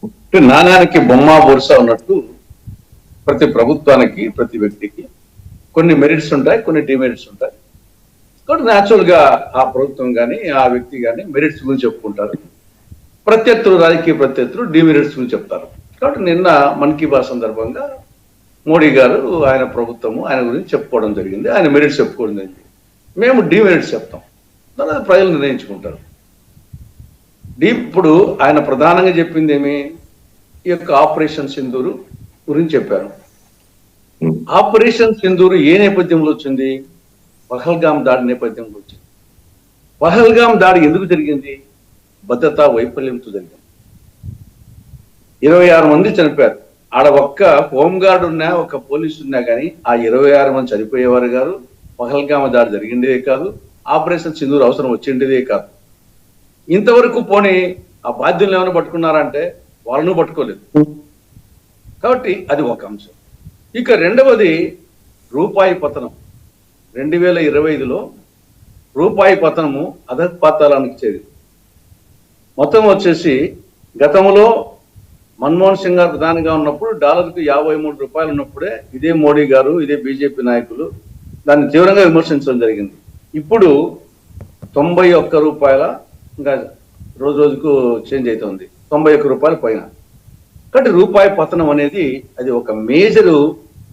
అంటే నాణానికి బొమ్మ బొరుస ఉన్నట్టు ప్రతి ప్రభుత్వానికి ప్రతి వ్యక్తికి కొన్ని మెరిట్స్ ఉంటాయి, కొన్ని డిమెరిట్స్ ఉంటాయి. కాబట్టి న్యాచురల్ గా ఆ ప్రభుత్వం కానీ ఆ వ్యక్తి కానీ మెరిట్స్ గురించి చెప్పుకుంటారు, ప్రత్యర్థులు రాజకీయ ప్రత్యర్థులు డిమెరిట్స్ గురించి చెప్తారు. కాబట్టి నిన్న మన్ కీ బాత్ సందర్భంగా మోడీ గారు ఆయన ప్రభుత్వము ఆయన గురించి చెప్పుకోవడం జరిగింది, ఆయన మెరిట్స్ చెప్పుకోవడం జరిగింది. మేము డిమెరిట్స్ చెప్తాం, తర్వాత ప్రజలు నిర్ణయించుకుంటారు. ఇప్పుడు ఆయన ప్రధానంగా చెప్పింది ఏమి, ఈ యొక్క ఆపరేషన్ సింధూరు గురించి చెప్పారు. ఆపరేషన్ సింధూరు ఏ నేపథ్యంలో వచ్చింది? పహల్గాం దాడి నేపథ్యంలో వచ్చింది. పహల్గాం దాడి ఎందుకు జరిగింది? భద్రతా వైఫల్యంతో జరిగింది. 26 మంది చనిపోయారు. ఆడ ఒక్క హోంగార్డ్ ఉన్నా, ఒక పోలీసు ఉన్నా కానీ ఆ 26 మంది చనిపోయేవారు గారు. పహల్గామ దాడి జరిగిండేదే కాదు, ఆపరేషన్ సింధూర్ అవసరం వచ్చిండేదే కాదు. ఇంతవరకు పోనీ ఆ బాధ్యులను ఏమైనా పట్టుకున్నారంటే వాళ్ళను పట్టుకోలేదు. కాబట్టి అది ఒక అంశం. ఇక రెండవది రూపాయి పతనం. 2025లో రూపాయి పతనము అధపాతాళానికి చేరింది. మొత్తం వచ్చేసి గతంలో మన్మోహన్ సింగ్ గారు ప్రధానిగా ఉన్నప్పుడు డాలర్కు 53 రూపాయలు ఉన్నప్పుడే ఇదే మోడీ గారు, ఇదే బీజేపీ నాయకులు దాన్ని తీవ్రంగా విమర్శించడం జరిగింది. ఇప్పుడు 91 రూపాయల, ఇంకా రోజు రోజుకు చేంజ్ అవుతుంది, 91 రూపాయల పైన. కాబట్టి రూపాయి పతనం అనేది అది ఒక మేజర్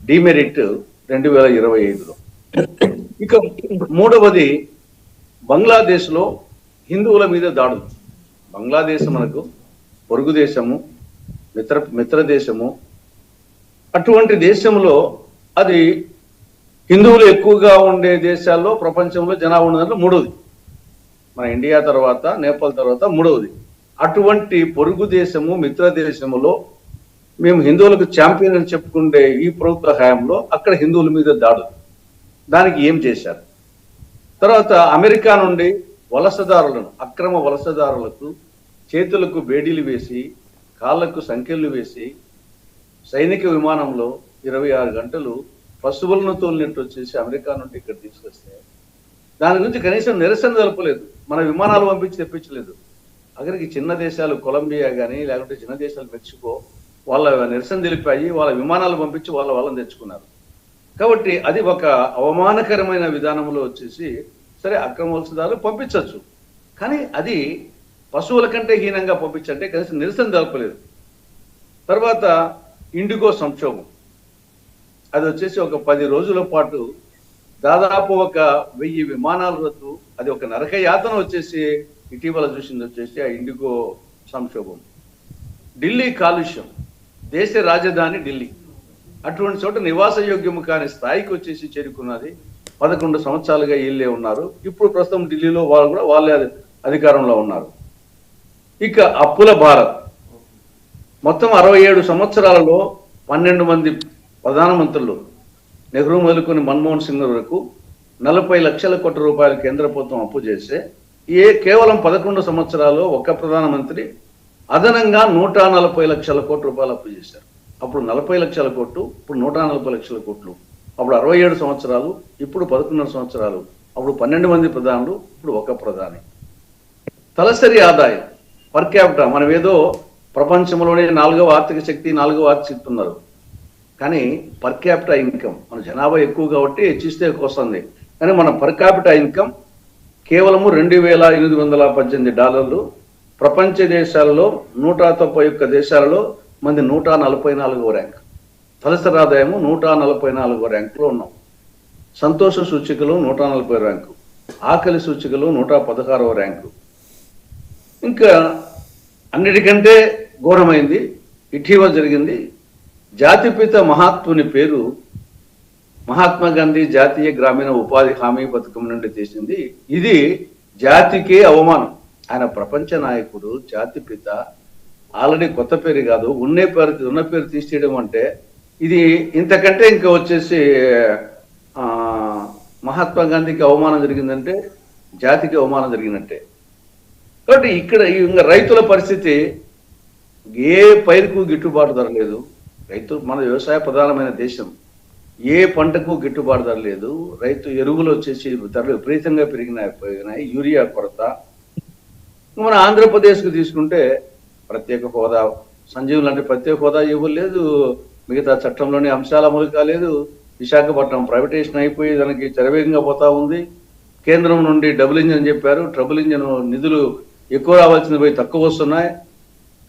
డిమెరిట్ 2025లో. ఇక మూడవది బంగ్లాదేశ్ లో హిందువుల మీద దాడులు. బంగ్లాదేశ్ మనకు పొరుగు దేశము, మిత్ర దేశము. అటువంటి దేశంలో అది హిందువులు ఎక్కువగా ఉండే దేశాల్లో ప్రపంచంలో జనాభా ఉన్నదాంట్లో మూడవది. మన ఇండియా తర్వాత, నేపాల్ తర్వాత మూడవది. అటువంటి పొరుగు దేశము, మిత్ర దేశములో మేము హిందువులకు ఛాంపియన్ అని చెప్పుకుంటే ఈ ప్రభుత్వ హయాంలో అక్కడ హిందువుల మీద దాడులు. దానికి ఏం చేశారు? తర్వాత అమెరికా నుండి వలసదారులను, అక్రమ వలసదారులకు చేతులకు బేడీలు వేసి, కాళ్లకు సంకెళ్లు వేసి సైనిక విమానంలో 26 గంటలు పశువులను తోలినట్టు వచ్చేసి అమెరికా నుండి ఇక్కడ తీసుకొస్తే దాని గురించి కనీసం నిరసన తెలపలేదు. మన విమానాలు పంపించి తెప్పించలేదు. అక్కడికి చిన్న దేశాలు కొలంబియా కానీ లేకుంటే చిన్న దేశాలు మెక్సికో వాళ్ళ నిరసన తెలిపాయి, వాళ్ళ విమానాలు పంపించి వాళ్ళని తెచ్చుకున్నారు. కాబట్టి అది ఒక అవమానకరమైన విధానంలో వచ్చేసి సరే అక్రమ వలసదారులు పంపించవచ్చు, కానీ అది పశువుల కంటే హీనంగా పంపించంటే కనీసం నిరసన తెలపలేదు. తర్వాత ఇండిగో సంక్షోభం, అది వచ్చేసి ఒక 10 రోజుల పాటు దాదాపు ఒక 1000 విమానాల రద్దు, అది ఒక నరక యాతన వచ్చేసి ఇటీవల చూసింది వచ్చేసి ఆ ఇండిగో సంక్షోభం. ఢిల్లీ కాలుష్యం, దేశ రాజధాని ఢిల్లీ, అటువంటి చోట నివాసయోగ్యము కాని స్థాయికి వచ్చేసి చేరుకున్నది. 11 సంవత్సరాలుగా వీళ్ళే ఉన్నారు. ఇప్పుడు ప్రస్తుతం ఢిల్లీలో వాళ్ళు కూడా వాళ్ళే అధికారంలో ఉన్నారు. ఇక అప్పుల భారత్, మొత్తం 67 సంవత్సరాలలో 12 మంది ప్రధానమంత్రులు, నెహ్రూ మొదలుకొని మన్మోహన్ సింగ్ వరకు 40 లక్షల కోట్ల రూపాయలు కేంద్ర ప్రభుత్వం అప్పు చేస్తే కేవలం 11 సంవత్సరాలు ఒక్క ప్రధానమంత్రి అదనంగా 140 లక్షల కోట్ల రూపాయలు అప్పు చేశారు. అప్పుడు 40 లక్షల కోట్లు, ఇప్పుడు 140 లక్షల కోట్లు. అప్పుడు 67 సంవత్సరాలు, ఇప్పుడు 11 సంవత్సరాలు. అప్పుడు 12 మంది ప్రధానులు, ఇప్పుడు ఒక ప్రధాని. తలసరి ఆదాయం పర్ క్యాపిటా, మనం ఏదో ప్రపంచంలోనే 4వ ఆర్థిక శక్తి, 4వ ఆర్థిక శక్తి ఉన్నారు, కానీ పర్ క్యాపిటా ఇన్కమ్ మన జనాభా ఎక్కువ కాబట్టి హెచ్చిస్తే ఎక్కువ వస్తుంది. కానీ మన పర్ క్యాపిటా ఇన్కమ్ కేవలము $2,818. ప్రపంచ దేశాలలో 191 దేశాలలో మంది 144వ ర్యాంక్. తలసరి ఆదాయము 144వ ర్యాంకులో ఉన్నాం. సంతోష సూచికలు 140 ర్యాంకు, ఆకలి సూచికలు 116వ ర్యాంకు. ఇంకా అన్నిటికంటే ఘోరమైంది ఇటీవల జరిగింది. జాతిపిత మహాత్ముని పేరు మహాత్మా గాంధీ జాతీయ గ్రామీణ ఉపాధి హామీ పథకం నుండి తీసింది. ఇది జాతికే అవమానం. ఆయన ప్రపంచ నాయకుడు, జాతిపిత, ఆల్రెడీ కొత్త పేరు కాదు, ఉన్న పేరు తీసేయడం అంటే ఇది ఇంతకంటే ఇంకా వచ్చేసి మహాత్మా గాంధీకి అవమానం జరిగిందంటే జాతికి అవమానం జరిగినట్టే. కాబట్టి ఇక్కడ ఇంకా రైతుల పరిస్థితి, ఏ పైరుకు గిట్టుబాటు ధర లేదు. మన వ్యవసాయ ప్రధానమైన దేశం, ఏ పంటకు గిట్టుబాటు ధర లేదు. రైతు ఎరువులు వచ్చేసి ధరలు విపరీతంగా పెరిగినాయి, యూరియా కొరత. మన ఆంధ్రప్రదేశ్కు తీసుకుంటే ప్రత్యేక హోదా సంజీవ్ లాంటి ప్రత్యేక హోదా ఇవ్వలేదు, మిగతా చట్టంలోని అంశాల అమలు కాలేదు, విశాఖపట్నం ప్రైవేటైజేషన్ అయిపోయి దానికి శరవేగంగా పోతా ఉంది, కేంద్రం నుండి డబుల్ ఇంజన్ చెప్పారు, ట్రబుల్ ఇంజన్ నిధులు ఎక్కువ రావాల్సింది పోయి తక్కువ వస్తున్నాయి.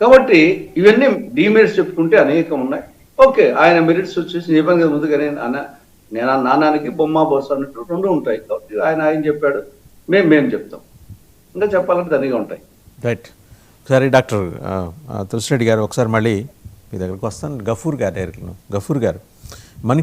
కాబట్టి ఇవన్నీ డిమెరిట్స్ చెప్పుకుంటే అనేకం ఉన్నాయి. ఓకే, ఆయన మెరిట్స్ వచ్చేసి నిబంధన ముందుగానే నేను నాణానికి బొమ్మ బొత్స అన్నట్టు రెండు ఉంటాయి. కాబట్టి ఆయన చెప్పాడు, మేము చెప్తాం, ఇంకా చెప్పాలంటే ధనిగా ఉంటాయి. రైట్. ఒకసారి డాక్టర్ తులసిరెడ్డి గారు ఒకసారి మళ్ళీ మీ దగ్గరకు వస్తాను. గఫూర్ గారు మనకి